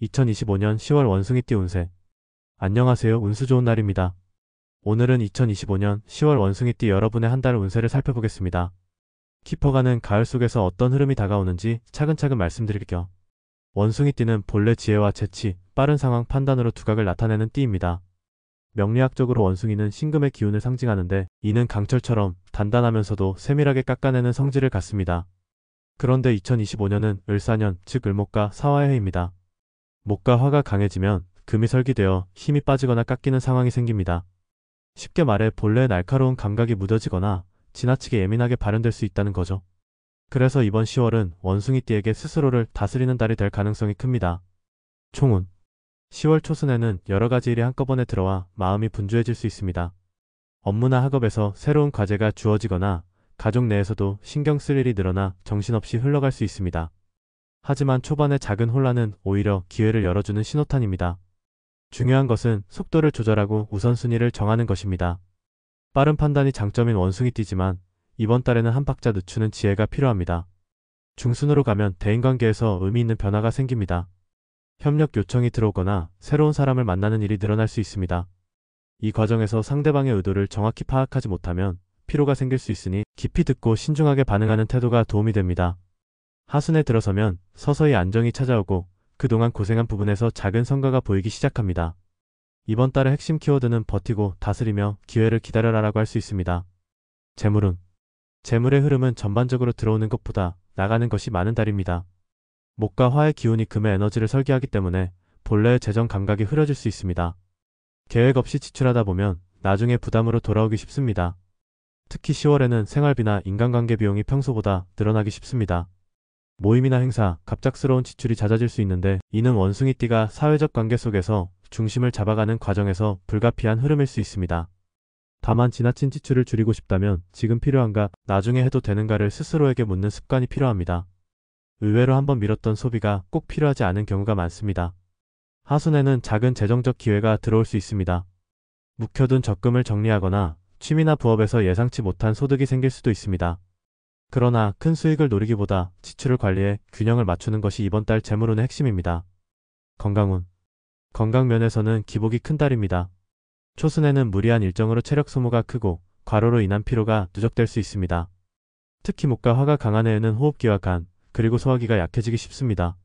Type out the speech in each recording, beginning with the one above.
2025년 10월 원숭이띠 운세. 안녕하세요. 운수 좋은 날입니다. 오늘은 2025년 10월 원숭이띠 여러분의 한 달 운세를 살펴보겠습니다. 깊어가는 가을 속에서 어떤 흐름이 다가오는지 차근차근 말씀드릴게요. 원숭이띠는 본래 지혜와 재치, 빠른 상황 판단으로 두각을 나타내는 띠입니다. 명리학적으로 원숭이는 신금의 기운을 상징하는데 이는 강철처럼 단단하면서도 세밀하게 깎아내는 성질을 갖습니다. 그런데 2025년은 을사년, 즉 을목과 사화의 해입니다. 목과 화가 강해지면 금이 설기되어 힘이 빠지거나 깎이는 상황이 생깁니다. 쉽게 말해 본래의 날카로운 감각이 무뎌지거나 지나치게 예민하게 발현될 수 있다는 거죠. 그래서 이번 10월은 원숭이띠에게 스스로를 다스리는 달이 될 가능성이 큽니다. 총운. 10월 초순에는 여러가지 일이 한꺼번에 들어와 마음이 분주해질 수 있습니다. 업무나 학업에서 새로운 과제가 주어지거나 가족 내에서도 신경 쓸 일이 늘어나 정신없이 흘러갈 수 있습니다. 하지만 초반의 작은 혼란은 오히려 기회를 열어주는 신호탄입니다. 중요한 것은 속도를 조절하고 우선순위를 정하는 것입니다. 빠른 판단이 장점인 원숭이띠지만 이번 달에는 한 박자 늦추는 지혜가 필요합니다. 중순으로 가면 대인관계에서 의미 있는 변화가 생깁니다. 협력 요청이 들어오거나 새로운 사람을 만나는 일이 늘어날 수 있습니다. 이 과정에서 상대방의 의도를 정확히 파악하지 못하면 피로가 생길 수 있으니 깊이 듣고 신중하게 반응하는 태도가 도움이 됩니다. 하순에 들어서면 서서히 안정이 찾아오고 그동안 고생한 부분에서 작은 성과가 보이기 시작합니다. 이번 달의 핵심 키워드는 버티고 다스리며 기회를 기다려라라고 할 수 있습니다. 재물운. 재물의 흐름은 전반적으로 들어오는 것보다 나가는 것이 많은 달입니다. 목과 화의 기운이 금의 에너지를 설계하기 때문에 본래의 재정 감각이 흐려질 수 있습니다. 계획 없이 지출하다 보면 나중에 부담으로 돌아오기 쉽습니다. 특히 10월에는 생활비나 인간관계 비용이 평소보다 늘어나기 쉽습니다. 모임이나 행사, 갑작스러운 지출이 잦아질 수 있는데 이는 원숭이띠가 사회적 관계 속에서 중심을 잡아가는 과정에서 불가피한 흐름일 수 있습니다. 다만 지나친 지출을 줄이고 싶다면 지금 필요한가, 나중에 해도 되는가를 스스로에게 묻는 습관이 필요합니다. 의외로 한번 미뤘던 소비가 꼭 필요하지 않은 경우가 많습니다. 하순에는 작은 재정적 기회가 들어올 수 있습니다. 묵혀둔 적금을 정리하거나 취미나 부업에서 예상치 못한 소득이 생길 수도 있습니다. 그러나 큰 수익을 노리기보다 지출을 관리해 균형을 맞추는 것이 이번 달 재물운의 핵심입니다. 건강운. 건강 면에서는 기복이 큰 달입니다. 초순에는 무리한 일정으로 체력 소모가 크고 과로로 인한 피로가 누적될 수 있습니다. 특히 목과 화가 강한 해에는 호흡기와 간, 그리고 소화기가 약해지기 쉽습니다.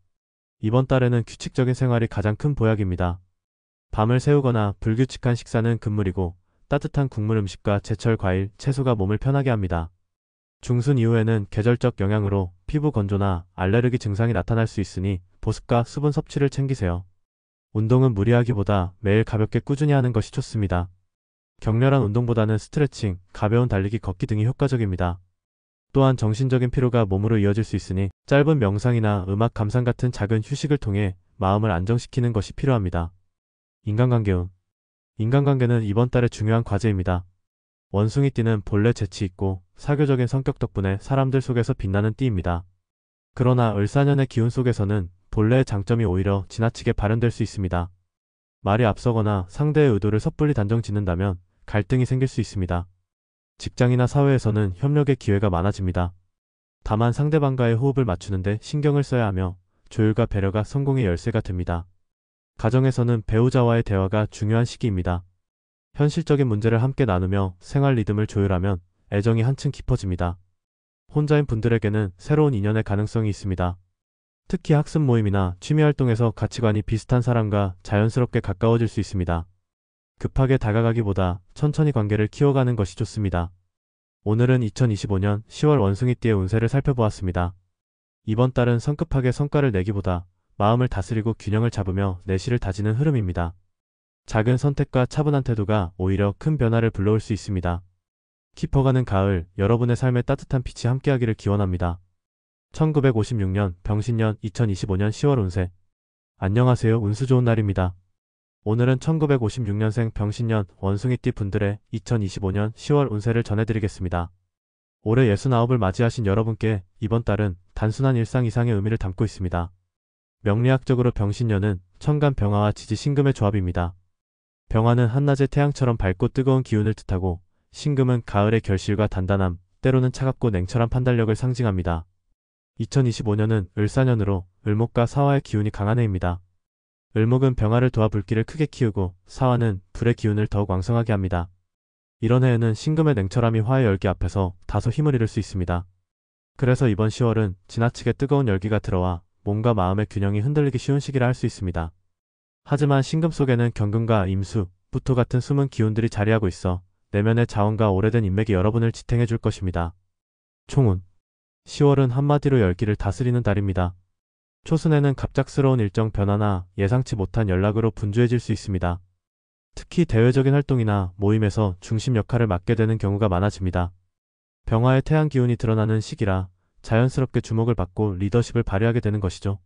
이번 달에는 규칙적인 생활이 가장 큰 보약입니다. 밤을 새우거나 불규칙한 식사는 금물이고 따뜻한 국물 음식과 제철 과일, 채소가 몸을 편하게 합니다. 중순 이후에는 계절적 영향으로 피부 건조나 알레르기 증상이 나타날 수 있으니 보습과 수분 섭취를 챙기세요. 운동은 무리하기보다 매일 가볍게 꾸준히 하는 것이 좋습니다. 격렬한 운동보다는 스트레칭, 가벼운 달리기, 걷기 등이 효과적입니다. 또한 정신적인 피로가 몸으로 이어질 수 있으니 짧은 명상이나 음악 감상 같은 작은 휴식을 통해 마음을 안정시키는 것이 필요합니다. 인간관계운. 인간관계는 이번 달의 중요한 과제입니다. 원숭이띠는 본래 재치 있고 사교적인 성격 덕분에 사람들 속에서 빛나는 띠입니다. 그러나 을사년의 기운 속에서는 본래의 장점이 오히려 지나치게 발현될 수 있습니다. 말이 앞서거나 상대의 의도를 섣불리 단정 짓는다면 갈등이 생길 수 있습니다. 직장이나 사회에서는 협력의 기회가 많아집니다. 다만 상대방과의 호흡을 맞추는데 신경을 써야 하며 조율과 배려가 성공의 열쇠가 됩니다. 가정에서는 배우자와의 대화가 중요한 시기입니다. 현실적인 문제를 함께 나누며 생활 리듬을 조율하면 애정이 한층 깊어집니다. 혼자인 분들에게는 새로운 인연의 가능성이 있습니다. 특히 학습 모임이나 취미 활동에서 가치관이 비슷한 사람과 자연스럽게 가까워질 수 있습니다. 급하게 다가가기보다 천천히 관계를 키워가는 것이 좋습니다. 오늘은 2025년 10월 원숭이띠의 운세를 살펴보았습니다. 이번 달은 성급하게 성과를 내기보다 마음을 다스리고 균형을 잡으며 내실을 다지는 흐름입니다. 작은 선택과 차분한 태도가 오히려 큰 변화를 불러올 수 있습니다. 깊어가는 가을, 여러분의 삶에 따뜻한 빛이 함께하기를 기원합니다. 1956년 병신년 2025년 10월 운세. 안녕하세요. 운수 좋은 날입니다. 오늘은 1956년생 병신년 원숭이띠 분들의 2025년 10월 운세를 전해드리겠습니다. 올해 69을 맞이하신 여러분께 이번 달은 단순한 일상 이상의 의미를 담고 있습니다. 명리학적으로 병신년은 천간 병화와 지지 신금의 조합입니다. 병화는 한낮의 태양처럼 밝고 뜨거운 기운을 뜻하고 신금은 가을의 결실과 단단함, 때로는 차갑고 냉철한 판단력을 상징합니다. 2025년은 을사년으로 을목과 사화의 기운이 강한 해입니다. 을목은 병화를 도와 불기를 크게 키우고 사화는 불의 기운을 더욱 왕성하게 합니다. 이런 해에는 신금의 냉철함이 화의 열기 앞에서 다소 힘을 잃을 수 있습니다. 그래서 이번 10월은 지나치게 뜨거운 열기가 들어와 몸과 마음의 균형이 흔들리기 쉬운 시기라 할 수 있습니다. 하지만 신금 속에는 경금과 임수, 무토 같은 숨은 기운들이 자리하고 있어 내면의 자원과 오래된 인맥이 여러분을 지탱해 줄 것입니다. 총운 10월은 한마디로 열기를 다스리는 달입니다. 초순에는 갑작스러운 일정 변화나 예상치 못한 연락으로 분주해질 수 있습니다. 특히 대외적인 활동이나 모임에서 중심 역할을 맡게 되는 경우가 많아집니다. 병화의 태양 기운이 드러나는 시기라 자연스럽게 주목을 받고 리더십을 발휘하게 되는 것이죠.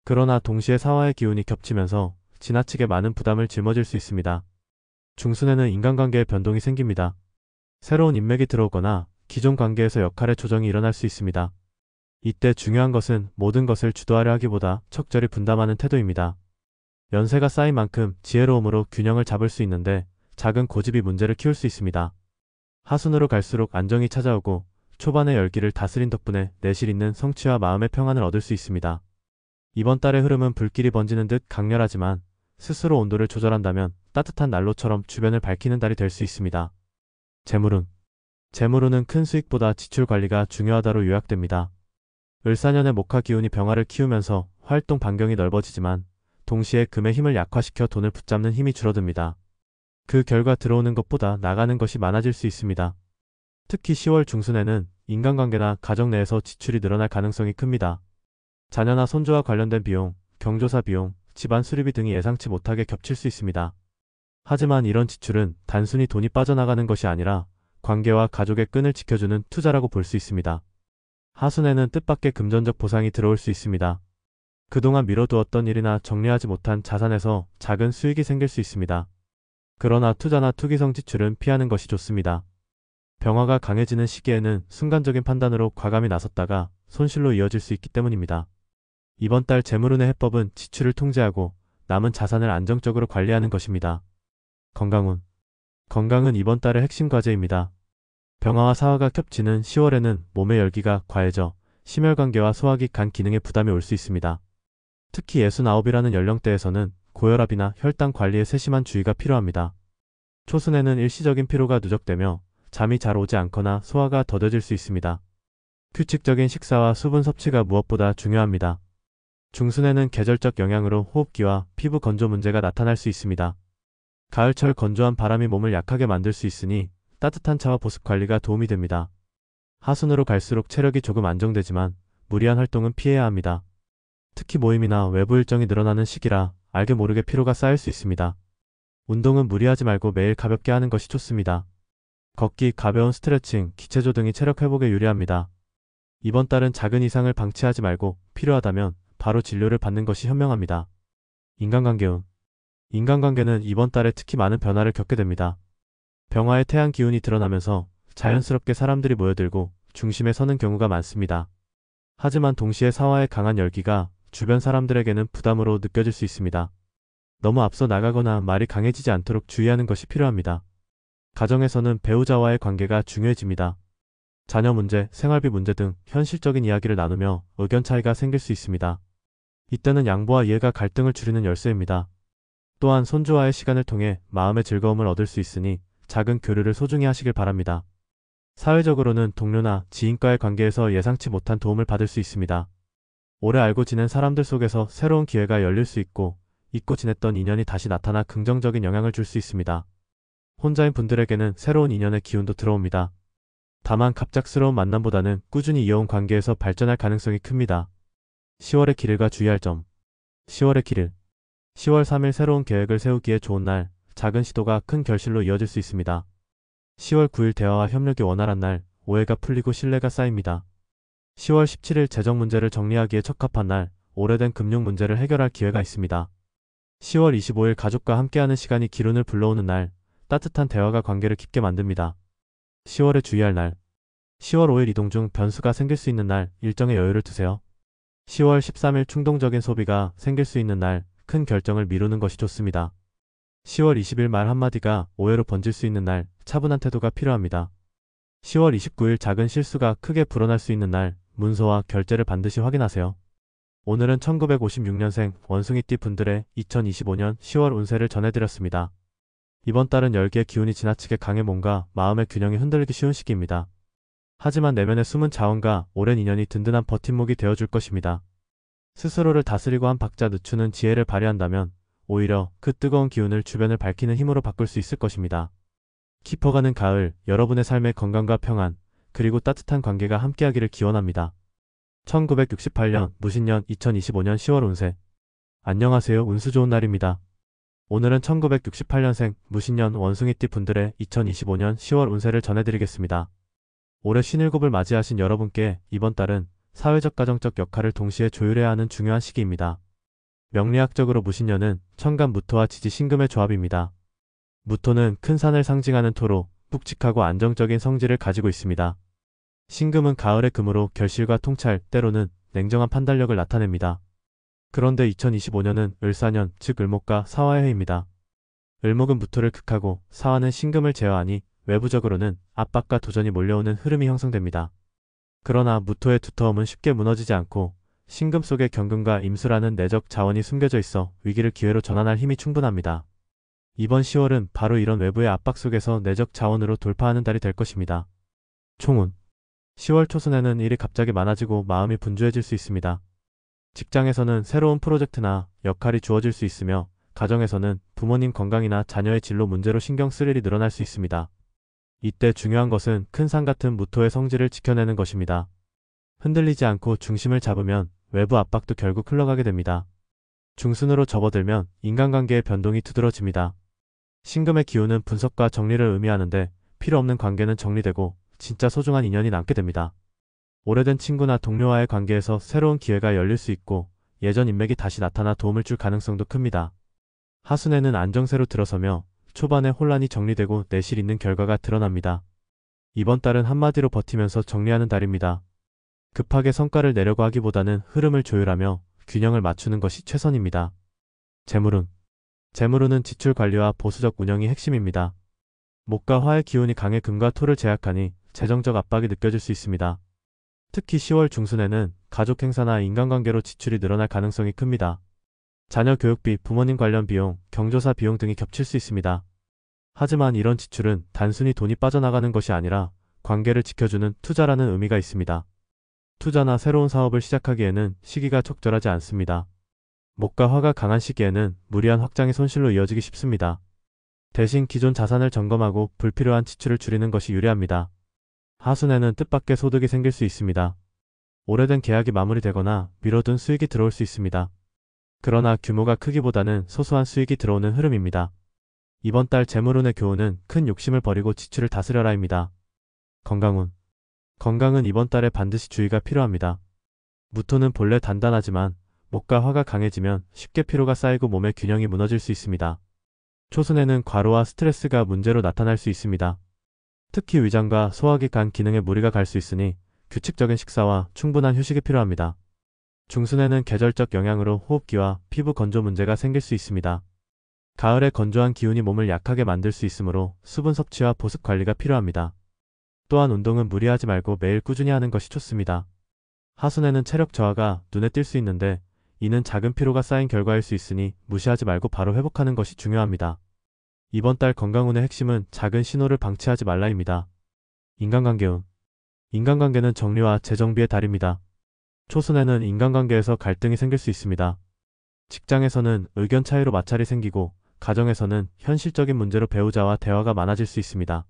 그러나 동시에 사화의 기운이 겹치면서 지나치게 많은 부담을 짊어질 수 있습니다. 중순에는 인간관계에 변동이 생깁니다. 새로운 인맥이 들어오거나 기존 관계에서 역할의 조정이 일어날 수 있습니다. 이때 중요한 것은 모든 것을 주도하려 하기보다 적절히 분담하는 태도입니다. 연세가 쌓인 만큼 지혜로움으로 균형을 잡을 수 있는데 작은 고집이 문제를 키울 수 있습니다. 하순으로 갈수록 안정이 찾아오고 초반의 열기를 다스린 덕분에 내실 있는 성취와 마음의 평안을 얻을 수 있습니다. 이번 달의 흐름은 불길이 번지는 듯 강렬하지만 스스로 온도를 조절한다면 따뜻한 난로처럼 주변을 밝히는 달이 될 수 있습니다. 재물운은 큰 수익보다 지출 관리가 중요하다로 요약됩니다. 을사년의 목화 기운이 병화를 키우면서 활동 반경이 넓어지지만 동시에 금의 힘을 약화시켜 돈을 붙잡는 힘이 줄어듭니다. 그 결과 들어오는 것보다 나가는 것이 많아질 수 있습니다. 특히 10월 중순에는 인간관계나 가정 내에서 지출이 늘어날 가능성이 큽니다. 자녀나 손주와 관련된 비용, 경조사 비용, 집안 수리비 등이 예상치 못하게 겹칠 수 있습니다. 하지만 이런 지출은 단순히 돈이 빠져나가는 것이 아니라 관계와 가족의 끈을 지켜주는 투자라고 볼 수 있습니다. 하순에는 뜻밖의 금전적 보상이 들어올 수 있습니다. 그동안 미뤄두었던 일이나 정리하지 못한 자산에서 작은 수익이 생길 수 있습니다. 그러나 투자나 투기성 지출은 피하는 것이 좋습니다. 병화가 강해지는 시기에는 순간적인 판단으로 과감히 나섰다가 손실로 이어질 수 있기 때문입니다. 이번 달 재물운의 해법은 지출을 통제하고 남은 자산을 안정적으로 관리하는 것입니다. 건강은 이번 달의 핵심 과제입니다. 병화와 사화가 겹치는 10월에는 몸의 열기가 과해져 심혈관계와 소화기 간 기능에 부담이 올 수 있습니다. 특히 69이라는 연령대에서는 고혈압이나 혈당 관리에 세심한 주의가 필요합니다. 초순에는 일시적인 피로가 누적되며 잠이 잘 오지 않거나 소화가 더뎌질 수 있습니다. 규칙적인 식사와 수분 섭취가 무엇보다 중요합니다. 중순에는 계절적 영향으로 호흡기와 피부 건조 문제가 나타날 수 있습니다. 가을철 건조한 바람이 몸을 약하게 만들 수 있으니 따뜻한 차와 보습 관리가 도움이 됩니다. 하순으로 갈수록 체력이 조금 안정되지만 무리한 활동은 피해야 합니다. 특히 모임이나 외부 일정이 늘어나는 시기라 알게 모르게 피로가 쌓일 수 있습니다. 운동은 무리하지 말고 매일 가볍게 하는 것이 좋습니다. 걷기, 가벼운 스트레칭, 기체조 등이 체력 회복에 유리합니다. 이번 달은 작은 이상을 방치하지 말고 필요하다면 바로 진료를 받는 것이 현명합니다. 인간관계는 이번 달에 특히 많은 변화를 겪게 됩니다. 병화의 태양 기운이 드러나면서 자연스럽게 사람들이 모여들고 중심에 서는 경우가 많습니다. 하지만 동시에 사화의 강한 열기가 주변 사람들에게는 부담으로 느껴질 수 있습니다. 너무 앞서 나가거나 말이 강해지지 않도록 주의하는 것이 필요합니다. 가정에서는 배우자와의 관계가 중요해집니다. 자녀 문제, 생활비 문제 등 현실적인 이야기를 나누며 의견 차이가 생길 수 있습니다. 이때는 양보와 이해가 갈등을 줄이는 열쇠입니다. 또한 손주와의 시간을 통해 마음의 즐거움을 얻을 수 있으니 작은 교류를 소중히 하시길 바랍니다. 사회적으로는 동료나 지인과의 관계에서 예상치 못한 도움을 받을 수 있습니다. 오래 알고 지낸 사람들 속에서 새로운 기회가 열릴 수 있고 잊고 지냈던 인연이 다시 나타나 긍정적인 영향을 줄 수 있습니다. 혼자인 분들에게는 새로운 인연의 기운도 들어옵니다. 다만 갑작스러운 만남보다는 꾸준히 이어온 관계에서 발전할 가능성이 큽니다. 10월의 길일과 주의할 점. 10월의 길일. 10월 3일 새로운 계획을 세우기에 좋은 날, 작은 시도가 큰 결실로 이어질 수 있습니다. 10월 9일 대화와 협력이 원활한 날, 오해가 풀리고 신뢰가 쌓입니다. 10월 17일 재정 문제를 정리하기에 적합한 날, 오래된 금융 문제를 해결할 기회가 있습니다. 10월 25일 가족과 함께하는 시간이 기운을 불러오는 날, 따뜻한 대화가 관계를 깊게 만듭니다. 10월에 주의할 날. 10월 5일 이동 중 변수가 생길 수 있는 날, 일정에 여유를 두세요. 10월 13일 충동적인 소비가 생길 수 있는 날, 큰 결정을 미루는 것이 좋습니다. 10월 20일 말 한마디가 오해로 번질 수 있는 날, 차분한 태도가 필요합니다. 10월 29일 작은 실수가 크게 불어날 수 있는 날, 문서와 결제를 반드시 확인하세요. 오늘은 1956년생 원숭이띠 분들의 2025년 10월 운세를 전해드렸습니다. 이번 달은 열기의 기운이 지나치게 강해 몸과 마음의 균형이 흔들리기 쉬운 시기입니다. 하지만 내면의 숨은 자원과 오랜 인연이 든든한 버팀목이 되어줄 것입니다. 스스로를 다스리고 한 박자 늦추는 지혜를 발휘한다면 오히려 그 뜨거운 기운을 주변을 밝히는 힘으로 바꿀 수 있을 것입니다. 깊어가는 가을, 여러분의 삶의 건강과 평안, 그리고 따뜻한 관계가 함께하기를 기원합니다. 1968년 무신년 2025년 10월 운세. 안녕하세요. 운수 좋은 날입니다. 오늘은 1968년생 무신년 원숭이띠 분들의 2025년 10월 운세를 전해드리겠습니다. 올해 57을 맞이하신 여러분께 이번 달은 사회적 가정적 역할을 동시에 조율해야 하는 중요한 시기입니다. 명리학적으로 무신년은 천간 무토와 지지 신금의 조합입니다. 무토는 큰 산을 상징하는 토로 묵직하고 안정적인 성질을 가지고 있습니다. 신금은 가을의 금으로 결실과 통찰, 때로는 냉정한 판단력을 나타냅니다. 그런데 2025년은 을사년, 즉 을목과 사화의 해입니다. 을목은 무토를 극하고 사화는 신금을 제어하니 외부적으로는 압박과 도전이 몰려오는 흐름이 형성됩니다. 그러나 무토의 두터움은 쉽게 무너지지 않고 신금 속에 경금과 임수라는 내적 자원이 숨겨져 있어 위기를 기회로 전환할 힘이 충분합니다. 이번 10월은 바로 이런 외부의 압박 속에서 내적 자원으로 돌파하는 달이 될 것입니다. 총운. 10월 초순에는 일이 갑자기 많아지고 마음이 분주해질 수 있습니다. 직장에서는 새로운 프로젝트나 역할이 주어질 수 있으며 가정에서는 부모님 건강이나 자녀의 진로 문제로 신경 쓸 일이 늘어날 수 있습니다. 이때 중요한 것은 큰 산 같은 무토의 성질을 지켜내는 것입니다. 흔들리지 않고 중심을 잡으면 외부 압박도 결국 흘러가게 됩니다. 중순으로 접어들면 인간관계의 변동이 두드러집니다. 신금의 기운은 분석과 정리를 의미하는데 필요 없는 관계는 정리되고 진짜 소중한 인연이 남게 됩니다. 오래된 친구나 동료와의 관계에서 새로운 기회가 열릴 수 있고 예전 인맥이 다시 나타나 도움을 줄 가능성도 큽니다. 하순에는 안정세로 들어서며 초반에 혼란이 정리되고 내실 있는 결과가 드러납니다. 이번 달은 한마디로 버티면서 정리하는 달입니다. 급하게 성과를 내려고 하기보다는 흐름을 조율하며 균형을 맞추는 것이 최선입니다. 재물운. 재물운은 지출 관리와 보수적 운영이 핵심입니다. 목과 화의 기운이 강해 금과 토를 제약하니 재정적 압박이 느껴질 수 있습니다. 특히 10월 중순에는 가족 행사나 인간관계로 지출이 늘어날 가능성이 큽니다. 자녀 교육비, 부모님 관련 비용, 경조사 비용 등이 겹칠 수 있습니다. 하지만 이런 지출은 단순히 돈이 빠져나가는 것이 아니라 관계를 지켜주는 투자라는 의미가 있습니다. 투자나 새로운 사업을 시작하기에는 시기가 적절하지 않습니다. 목과 화가 강한 시기에는 무리한 확장이 손실로 이어지기 쉽습니다. 대신 기존 자산을 점검하고 불필요한 지출을 줄이는 것이 유리합니다. 하순에는 뜻밖의 소득이 생길 수 있습니다. 오래된 계약이 마무리되거나 미뤄둔 수익이 들어올 수 있습니다. 그러나 규모가 크기보다는 소소한 수익이 들어오는 흐름입니다. 이번 달 재물운의 교훈은 큰 욕심을 버리고 지출을 다스려라입니다. 건강운. 건강은 이번 달에 반드시 주의가 필요합니다. 무토는 본래 단단하지만 목과 화가 강해지면 쉽게 피로가 쌓이고 몸의 균형이 무너질 수 있습니다. 초순에는 과로와 스트레스가 문제로 나타날 수 있습니다. 특히 위장과 소화기관 기능에 무리가 갈 수 있으니 규칙적인 식사와 충분한 휴식이 필요합니다. 중순에는 계절적 영향으로 호흡기와 피부 건조 문제가 생길 수 있습니다. 가을의 건조한 기운이 몸을 약하게 만들 수 있으므로 수분 섭취와 보습 관리가 필요합니다. 또한 운동은 무리하지 말고 매일 꾸준히 하는 것이 좋습니다. 하순에는 체력 저하가 눈에 띌 수 있는데 이는 작은 피로가 쌓인 결과일 수 있으니 무시하지 말고 바로 회복하는 것이 중요합니다. 이번 달 건강운의 핵심은 작은 신호를 방치하지 말라입니다. 인간관계운. 인간관계는 정리와 재정비의 달입니다. 초순에는 인간관계에서 갈등이 생길 수 있습니다. 직장에서는 의견 차이로 마찰이 생기고 가정에서는 현실적인 문제로 배우자와 대화가 많아질 수 있습니다.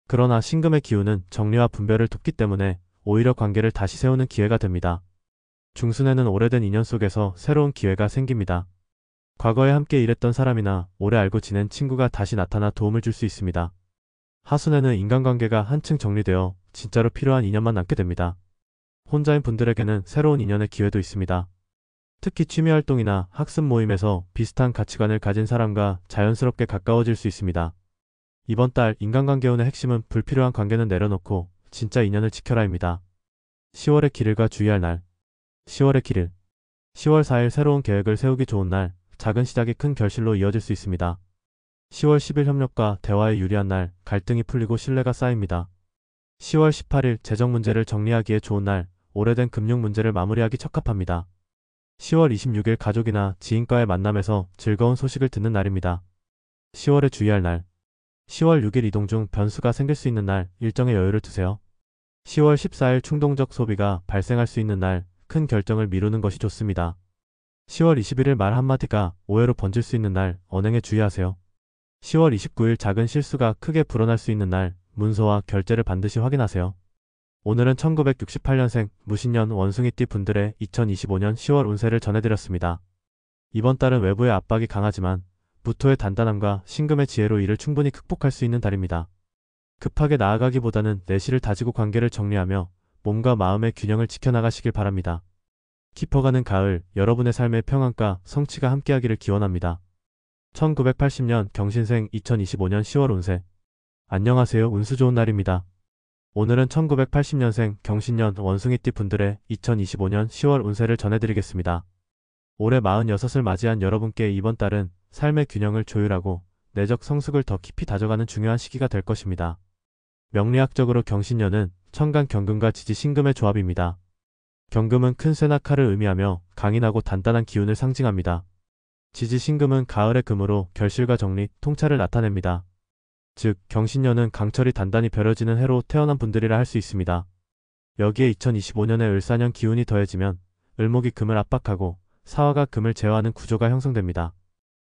그러나 신금의 기운은 정리와 분별을 돕기 때문에 오히려 관계를 다시 세우는 기회가 됩니다. 중순에는 오래된 인연 속에서 새로운 기회가 생깁니다. 과거에 함께 일했던 사람이나 오래 알고 지낸 친구가 다시 나타나 도움을 줄 수 있습니다. 하순에는 인간관계가 한층 정리되어 진짜로 필요한 인연만 남게 됩니다. 혼자인 분들에게는 새로운 인연의 기회도 있습니다. 특히 취미활동이나 학습 모임에서 비슷한 가치관을 가진 사람과 자연스럽게 가까워질 수 있습니다. 이번 달 인간관계운의 핵심은 불필요한 관계는 내려놓고 진짜 인연을 지켜라입니다. 10월의 길일과 주의할 날. 10월의 길일. 10월 4일 새로운 계획을 세우기 좋은 날, 작은 시작이 큰 결실로 이어질 수 있습니다. 10월 10일 협력과 대화에 유리한 날, 갈등이 풀리고 신뢰가 쌓입니다. 10월 18일 재정 문제를 정리하기에 좋은 날, 오래된 금융 문제를 마무리하기 적합합니다. 10월 26일 가족이나 지인과의 만남에서 즐거운 소식을 듣는 날입니다. 10월에 주의할 날. 10월 6일 이동 중 변수가 생길 수 있는 날, 일정에 여유를 두세요. 10월 14일 충동적 소비가 발생할 수 있는 날, 큰 결정을 미루는 것이 좋습니다. 10월 21일 말 한마디가 오해로 번질 수 있는 날, 언행에 주의하세요. 10월 29일 작은 실수가 크게 불어날 수 있는 날, 문서와 결제를 반드시 확인하세요. 오늘은 1968년생 무신년 원숭이띠 분들의 2025년 10월 운세를 전해드렸습니다. 이번 달은 외부의 압박이 강하지만 무토의 단단함과 신금의 지혜로 이를 충분히 극복할 수 있는 달입니다. 급하게 나아가기보다는 내실을 다지고 관계를 정리하며 몸과 마음의 균형을 지켜나가시길 바랍니다. 깊어가는 가을, 여러분의 삶의 평안과 성취가 함께하기를 기원합니다. 1980년 경신생 2025년 10월 운세. 안녕하세요. 운수 좋은 날입니다. 오늘은 1980년생 경신년 원숭이띠 분들의 2025년 10월 운세를 전해드리겠습니다. 올해 46을 맞이한 여러분께 이번 달은 삶의 균형을 조율하고 내적 성숙을 더 깊이 다져가는 중요한 시기가 될 것입니다. 명리학적으로 경신년은 천간 경금과 지지 신금의 조합입니다. 경금은 큰 쇠나 칼을 의미하며 강인하고 단단한 기운을 상징합니다. 지지 신금은 가을의 금으로 결실과 정리, 통찰을 나타냅니다. 즉, 경신년은 강철이 단단히 벼려지는 해로 태어난 분들이라 할 수 있습니다. 여기에 2025년의 을사년 기운이 더해지면 을목이 금을 압박하고 사화가 금을 제어하는 구조가 형성됩니다.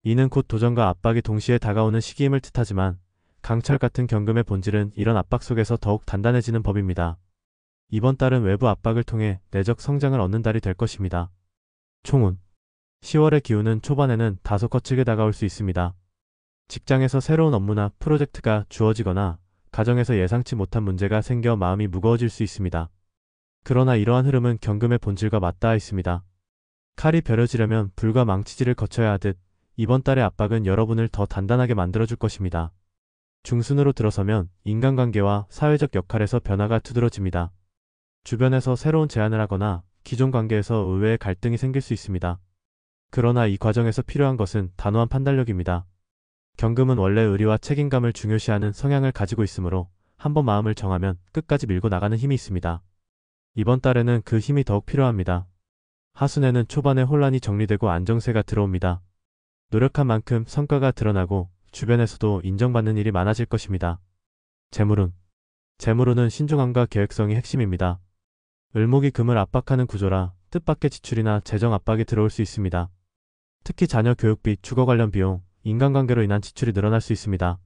이는 곧 도전과 압박이 동시에 다가오는 시기임을 뜻하지만 강철 같은 경금의 본질은 이런 압박 속에서 더욱 단단해지는 법입니다. 이번 달은 외부 압박을 통해 내적 성장을 얻는 달이 될 것입니다. 총운. 10월의 기운은 초반에는 다소 거칠게 다가올 수 있습니다. 직장에서 새로운 업무나 프로젝트가 주어지거나 가정에서 예상치 못한 문제가 생겨 마음이 무거워질 수 있습니다. 그러나 이러한 흐름은 경금의 본질과 맞닿아 있습니다. 칼이 벼려지려면 불과 망치질을 거쳐야 하듯 이번 달의 압박은 여러분을 더 단단하게 만들어줄 것입니다. 중순으로 들어서면 인간관계와 사회적 역할에서 변화가 두드러집니다. 주변에서 새로운 제안을 하거나 기존 관계에서 의외의 갈등이 생길 수 있습니다. 그러나 이 과정에서 필요한 것은 단호한 판단력입니다. 경금은 원래 의리와 책임감을 중요시하는 성향을 가지고 있으므로 한번 마음을 정하면 끝까지 밀고 나가는 힘이 있습니다. 이번 달에는 그 힘이 더욱 필요합니다. 하순에는 초반에 혼란이 정리되고 안정세가 들어옵니다. 노력한 만큼 성과가 드러나고 주변에서도 인정받는 일이 많아질 것입니다. 재물운. 재물운은 신중함과 계획성이 핵심입니다. 을목이 금을 압박하는 구조라 뜻밖의 지출이나 재정 압박이 들어올 수 있습니다. 특히 자녀 교육비, 주거 관련 비용, 인간관계로 인한 지출이 늘어날 수 있습니다.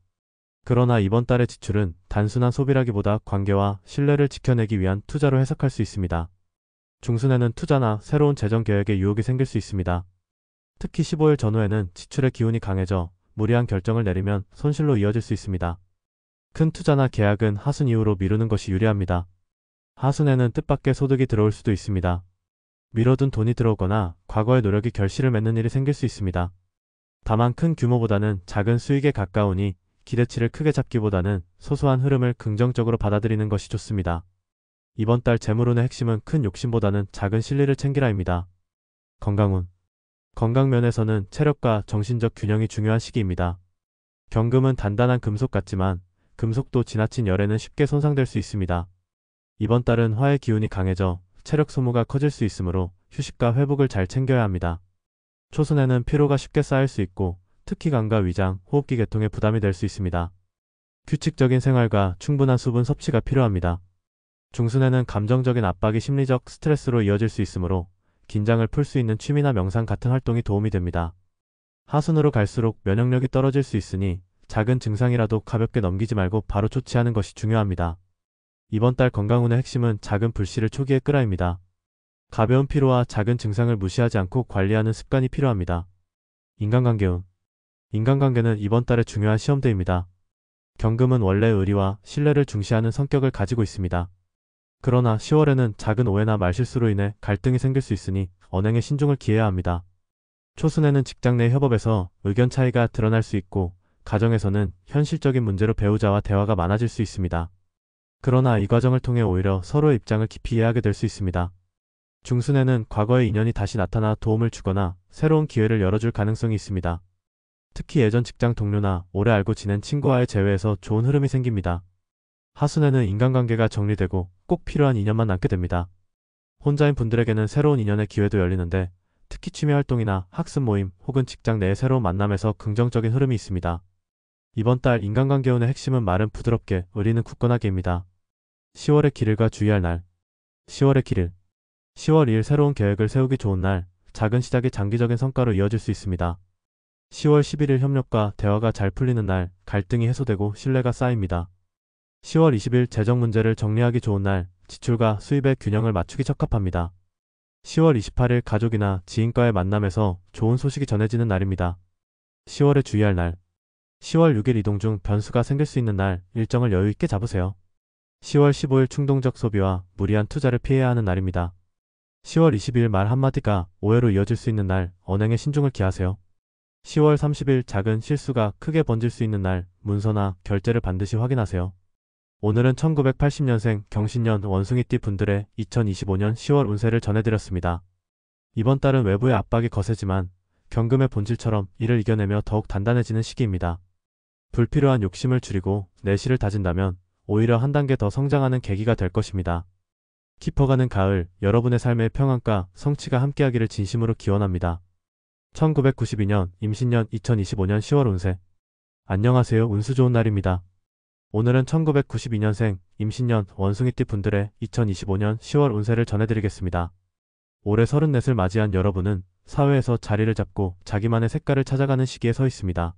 그러나 이번 달의 지출은 단순한 소비라기보다 관계와 신뢰를 지켜내기 위한 투자로 해석할 수 있습니다. 중순에는 투자나 새로운 재정 계획에 유혹이 생길 수 있습니다. 특히 15일 전후에는 지출의 기운이 강해져 무리한 결정을 내리면 손실로 이어질 수 있습니다. 큰 투자나 계약은 하순 이후로 미루는 것이 유리합니다. 하순에는 뜻밖의 소득이 들어올 수도 있습니다. 미뤄둔 돈이 들어오거나 과거의 노력이 결실을 맺는 일이 생길 수 있습니다. 다만 큰 규모보다는 작은 수익에 가까우니 기대치를 크게 잡기보다는 소소한 흐름을 긍정적으로 받아들이는 것이 좋습니다. 이번 달 재물운의 핵심은 큰 욕심보다는 작은 실리를 챙기라입니다. 건강운. 건강 면에서는 체력과 정신적 균형이 중요한 시기입니다. 경금은 단단한 금속 같지만 금속도 지나친 열에는 쉽게 손상될 수 있습니다. 이번 달은 화의 기운이 강해져 체력 소모가 커질 수 있으므로 휴식과 회복을 잘 챙겨야 합니다. 초순에는 피로가 쉽게 쌓일 수 있고 특히 간과 위장, 호흡기 계통에 부담이 될 수 있습니다. 규칙적인 생활과 충분한 수분 섭취가 필요합니다. 중순에는 감정적인 압박이 심리적 스트레스로 이어질 수 있으므로 긴장을 풀 수 있는 취미나 명상 같은 활동이 도움이 됩니다. 하순으로 갈수록 면역력이 떨어질 수 있으니 작은 증상이라도 가볍게 넘기지 말고 바로 조치하는 것이 중요합니다. 이번 달 건강운의 핵심은 작은 불씨를 초기에 끄라입니다. 가벼운 피로와 작은 증상을 무시하지 않고 관리하는 습관이 필요합니다. 인간관계운. 인간관계는 이번 달의 중요한 시험대입니다. 경금은 원래 의리와 신뢰를 중시하는 성격을 가지고 있습니다. 그러나 10월에는 작은 오해나 말실수로 인해 갈등이 생길 수 있으니 언행에 신중을 기해야 합니다. 초순에는 직장 내 협업에서 의견 차이가 드러날 수 있고 가정에서는 현실적인 문제로 배우자와 대화가 많아질 수 있습니다. 그러나 이 과정을 통해 오히려 서로의 입장을 깊이 이해하게 될 수 있습니다. 중순에는 과거의 인연이 다시 나타나 도움을 주거나 새로운 기회를 열어줄 가능성이 있습니다. 특히 예전 직장 동료나 오래 알고 지낸 친구와의 재회에서 좋은 흐름이 생깁니다. 하순에는 인간관계가 정리되고 꼭 필요한 인연만 남게 됩니다. 혼자인 분들에게는 새로운 인연의 기회도 열리는데 특히 취미 활동이나 학습 모임 혹은 직장 내의 새로운 만남에서 긍정적인 흐름이 있습니다. 이번 달 인간관계운의 핵심은 말은 부드럽게, 의리는 굳건하게입니다. 10월의 길일과 주의할 날. 10월의 길일. 10월 2일 새로운 계획을 세우기 좋은 날, 작은 시작이 장기적인 성과로 이어질 수 있습니다. 10월 11일 협력과 대화가 잘 풀리는 날, 갈등이 해소되고 신뢰가 쌓입니다. 10월 20일 재정 문제를 정리하기 좋은 날, 지출과 수입의 균형을 맞추기 적합합니다. 10월 28일 가족이나 지인과의 만남에서 좋은 소식이 전해지는 날입니다. 10월에 주의할 날. 10월 6일 이동 중 변수가 생길 수 있는 날, 일정을 여유 있게 잡으세요. 10월 15일 충동적 소비와 무리한 투자를 피해야 하는 날입니다. 10월 20일 말 한마디가 오해로 이어질 수 있는 날, 언행에 신중을 기하세요. 10월 30일 작은 실수가 크게 번질 수 있는 날, 문서나 결제를 반드시 확인하세요. 오늘은 1980년생 경신년 원숭이띠 분들의 2025년 10월 운세를 전해드렸습니다. 이번 달은 외부의 압박이 거세지만 경금의 본질처럼 이를 이겨내며 더욱 단단해지는 시기입니다. 불필요한 욕심을 줄이고 내실을 다진다면 오히려 한 단계 더 성장하는 계기가 될 것입니다. 깊어가는 가을, 여러분의 삶의 평안과 성취가 함께하기를 진심으로 기원합니다. 1992년 임신년 2025년 10월 운세. 안녕하세요. 운수 좋은 날입니다. 오늘은 1992년생 임신년 원숭이띠 분들의 2025년 10월 운세를 전해드리겠습니다. 올해 34을 맞이한 여러분은 사회에서 자리를 잡고 자기만의 색깔을 찾아가는 시기에 서 있습니다.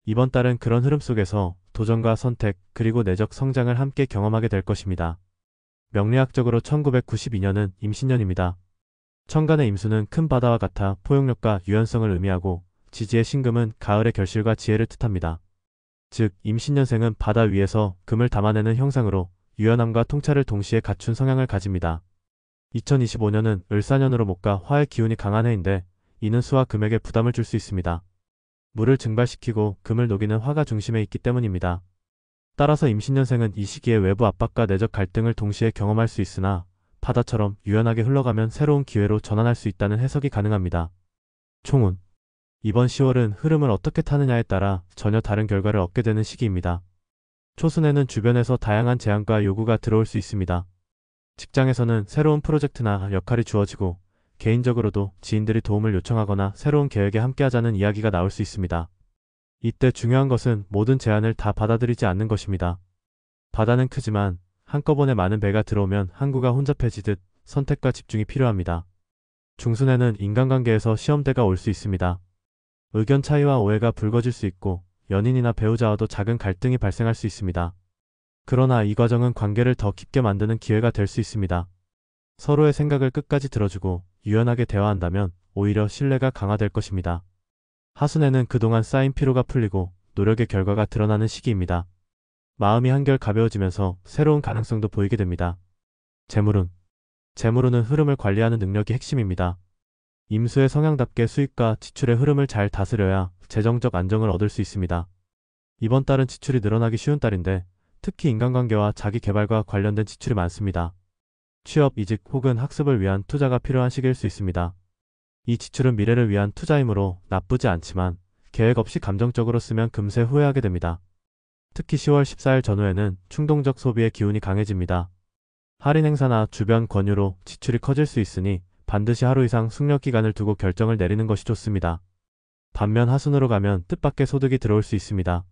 이번 달은 그런 흐름 속에서 도전과 선택, 그리고 내적 성장을 함께 경험하게 될 것입니다. 명리학적으로 1992년은 임신년입니다. 천간의 임수는 큰 바다와 같아 포용력과 유연성을 의미하고, 지지의 신금은 가을의 결실과 지혜를 뜻합니다. 즉, 임신년생은 바다 위에서 금을 담아내는 형상으로 유연함과 통찰을 동시에 갖춘 성향을 가집니다. 2025년은 을사년으로 목과 화의 기운이 강한 해인데, 이는 수와 금에게 부담을 줄 수 있습니다. 물을 증발시키고 금을 녹이는 화가 중심에 있기 때문입니다. 따라서 임신년생은 이 시기에 외부 압박과 내적 갈등을 동시에 경험할 수 있으나, 바다처럼 유연하게 흘러가면 새로운 기회로 전환할 수 있다는 해석이 가능합니다. 총운. 이번 10월은 흐름을 어떻게 타느냐에 따라 전혀 다른 결과를 얻게 되는 시기입니다. 초순에는 주변에서 다양한 제안과 요구가 들어올 수 있습니다. 직장에서는 새로운 프로젝트나 역할이 주어지고, 개인적으로도 지인들이 도움을 요청하거나 새로운 계획에 함께하자는 이야기가 나올 수 있습니다. 이때 중요한 것은 모든 제안을 다 받아들이지 않는 것입니다. 바다는 크지만 한꺼번에 많은 배가 들어오면 항구가 혼잡해지듯 선택과 집중이 필요합니다. 중순에는 인간관계에서 시험대가 올 수 있습니다. 의견 차이와 오해가 불거질 수 있고, 연인이나 배우자와도 작은 갈등이 발생할 수 있습니다. 그러나 이 과정은 관계를 더 깊게 만드는 기회가 될 수 있습니다. 서로의 생각을 끝까지 들어주고 유연하게 대화한다면 오히려 신뢰가 강화될 것입니다. 하순에는 그동안 쌓인 피로가 풀리고 노력의 결과가 드러나는 시기입니다. 마음이 한결 가벼워지면서 새로운 가능성도 보이게 됩니다. 재물운. 재물운은 흐름을 관리하는 능력이 핵심입니다. 임수의 성향답게 수입과 지출의 흐름을 잘 다스려야 재정적 안정을 얻을 수 있습니다. 이번 달은 지출이 늘어나기 쉬운 달인데, 특히 인간관계와 자기 개발과 관련된 지출이 많습니다. 취업, 이직 혹은 학습을 위한 투자가 필요한 시기일 수 있습니다. 이 지출은 미래를 위한 투자이므로 나쁘지 않지만 계획 없이 감정적으로 쓰면 금세 후회하게 됩니다. 특히 10월 14일 전후에는 충동적 소비의 기운이 강해집니다. 할인 행사나 주변 권유로 지출이 커질 수 있으니 반드시 하루 이상 숙려 기간을 두고 결정을 내리는 것이 좋습니다. 반면 하순으로 가면 뜻밖의 소득이 들어올 수 있습니다.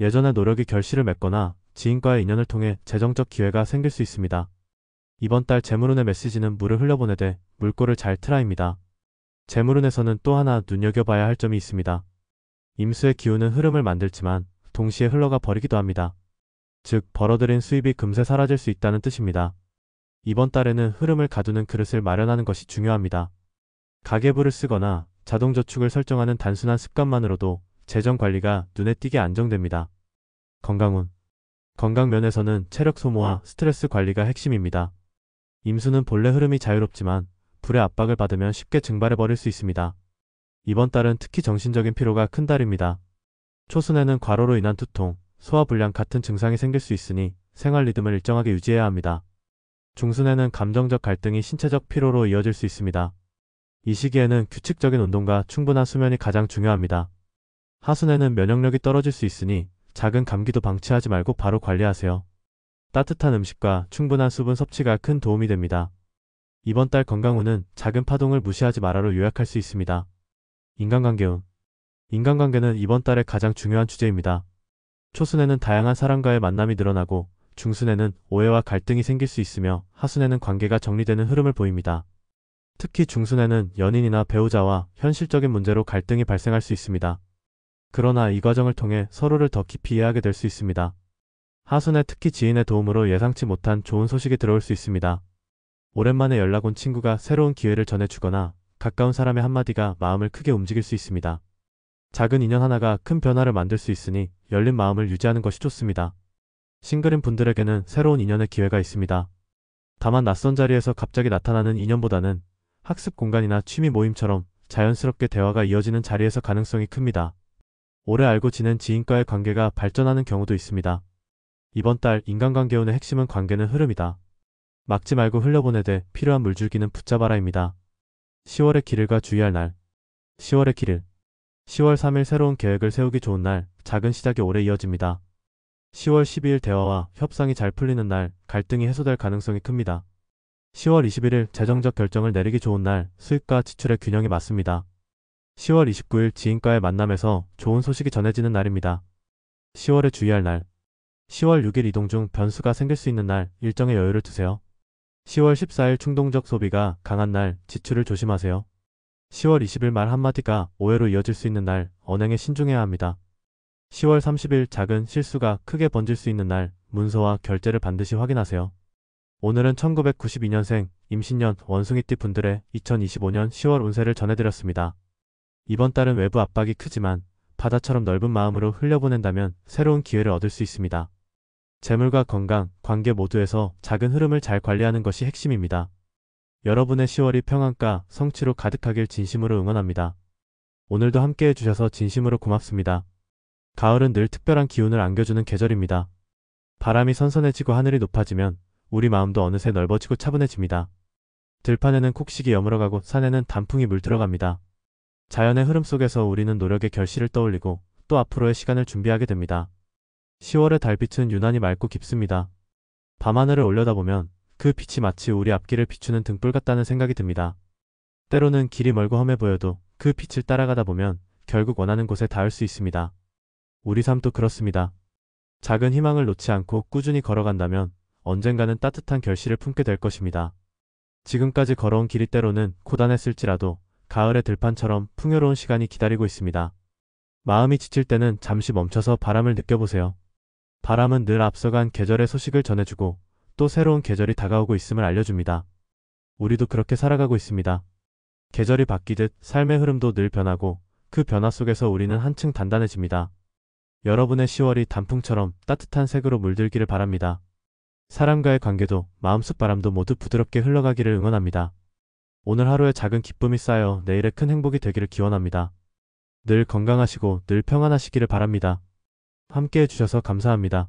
예전의 노력이 결실을 맺거나 지인과의 인연을 통해 재정적 기회가 생길 수 있습니다. 이번 달 재물운의 메시지는 물을 흘려보내되 물꼬를 잘 트라입니다. 재물운에서는 또 하나 눈여겨봐야 할 점이 있습니다. 임수의 기운은 흐름을 만들지만 동시에 흘러가 버리기도 합니다. 즉, 벌어들인 수입이 금세 사라질 수 있다는 뜻입니다. 이번 달에는 흐름을 가두는 그릇을 마련하는 것이 중요합니다. 가계부를 쓰거나 자동저축을 설정하는 단순한 습관만으로도 재정 관리가 눈에 띄게 안정됩니다. 건강운. 건강 면에서는 체력 소모와 스트레스 관리가 핵심입니다. 임수는 본래 흐름이 자유롭지만 불의 압박을 받으면 쉽게 증발해버릴 수 있습니다. 이번 달은 특히 정신적인 피로가 큰 달입니다. 초순에는 과로로 인한 두통, 소화불량 같은 증상이 생길 수 있으니 생활 리듬을 일정하게 유지해야 합니다. 중순에는 감정적 갈등이 신체적 피로로 이어질 수 있습니다. 이 시기에는 규칙적인 운동과 충분한 수면이 가장 중요합니다. 하순에는 면역력이 떨어질 수 있으니 작은 감기도 방치하지 말고 바로 관리하세요. 따뜻한 음식과 충분한 수분 섭취가 큰 도움이 됩니다. 이번 달 건강운은 작은 파동을 무시하지 마라로 요약할 수 있습니다. 인간관계운. 인간관계는 이번 달의 가장 중요한 주제입니다. 초순에는 다양한 사람과의 만남이 늘어나고 중순에는 오해와 갈등이 생길 수 있으며 하순에는 관계가 정리되는 흐름을 보입니다. 특히 중순에는 연인이나 배우자와 현실적인 문제로 갈등이 발생할 수 있습니다. 그러나 이 과정을 통해 서로를 더 깊이 이해하게 될 수 있습니다. 하순에 특히 지인의 도움으로 예상치 못한 좋은 소식이 들어올 수 있습니다. 오랜만에 연락 온 친구가 새로운 기회를 전해주거나 가까운 사람의 한마디가 마음을 크게 움직일 수 있습니다. 작은 인연 하나가 큰 변화를 만들 수 있으니 열린 마음을 유지하는 것이 좋습니다. 싱글인 분들에게는 새로운 인연의 기회가 있습니다. 다만 낯선 자리에서 갑자기 나타나는 인연보다는 학습 공간이나 취미 모임처럼 자연스럽게 대화가 이어지는 자리에서 가능성이 큽니다. 오래 알고 지낸 지인과의 관계가 발전하는 경우도 있습니다. 이번 달 인간관계운의 핵심은 관계는 흐름이다. 막지 말고 흘려보내되 필요한 물줄기는 붙잡아라입니다. 10월의 길일과 주의할 날. 10월의 길일. 10월 3일 새로운 계획을 세우기 좋은 날, 작은 시작이 오래 이어집니다. 10월 12일 대화와 협상이 잘 풀리는 날, 갈등이 해소될 가능성이 큽니다. 10월 21일 재정적 결정을 내리기 좋은 날, 수입과 지출의 균형이 맞습니다. 10월 29일 지인과의 만남에서 좋은 소식이 전해지는 날입니다. 10월에 주의할 날. 10월 6일 이동 중 변수가 생길 수 있는 날, 일정에 여유를 두세요. 10월 14일 충동적 소비가 강한 날, 지출을 조심하세요. 10월 20일 말 한마디가 오해로 이어질 수 있는 날, 언행에 신중해야 합니다. 10월 30일 작은 실수가 크게 번질 수 있는 날, 문서와 결제를 반드시 확인하세요. 오늘은 1992년생 임신년 원숭이띠 분들의 2025년 10월 운세를 전해드렸습니다. 이번 달은 외부 압박이 크지만 바다처럼 넓은 마음으로 흘려보낸다면 새로운 기회를 얻을 수 있습니다. 재물과 건강, 관계 모두에서 작은 흐름을 잘 관리하는 것이 핵심입니다. 여러분의 10월이 평안과 성취로 가득하길 진심으로 응원합니다. 오늘도 함께 해주셔서 진심으로 고맙습니다. 가을은 늘 특별한 기운을 안겨주는 계절입니다. 바람이 선선해지고 하늘이 높아지면 우리 마음도 어느새 넓어지고 차분해집니다. 들판에는 콕식이 여물어가고 산에는 단풍이 물들어갑니다. 자연의 흐름 속에서 우리는 노력의 결실을 떠올리고 또 앞으로의 시간을 준비하게 됩니다. 10월의 달빛은 유난히 맑고 깊습니다. 밤하늘을 올려다보면 그 빛이 마치 우리 앞길을 비추는 등불 같다는 생각이 듭니다. 때로는 길이 멀고 험해 보여도 그 빛을 따라가다 보면 결국 원하는 곳에 닿을 수 있습니다. 우리 삶도 그렇습니다. 작은 희망을 놓지 않고 꾸준히 걸어간다면 언젠가는 따뜻한 결실을 품게 될 것입니다. 지금까지 걸어온 길이 때로는 고단했을지라도 가을의 들판처럼 풍요로운 시간이 기다리고 있습니다. 마음이 지칠 때는 잠시 멈춰서 바람을 느껴보세요. 바람은 늘 앞서간 계절의 소식을 전해주고 또 새로운 계절이 다가오고 있음을 알려줍니다. 우리도 그렇게 살아가고 있습니다. 계절이 바뀌듯 삶의 흐름도 늘 변하고 그 변화 속에서 우리는 한층 단단해집니다. 여러분의 10월이 단풍처럼 따뜻한 색으로 물들기를 바랍니다. 사람과의 관계도 마음속 바람도 모두 부드럽게 흘러가기를 응원합니다. 오늘 하루에 작은 기쁨이 쌓여 내일의 큰 행복이 되기를 기원합니다. 늘 건강하시고 늘 평안하시기를 바랍니다. 함께 해주셔서 감사합니다.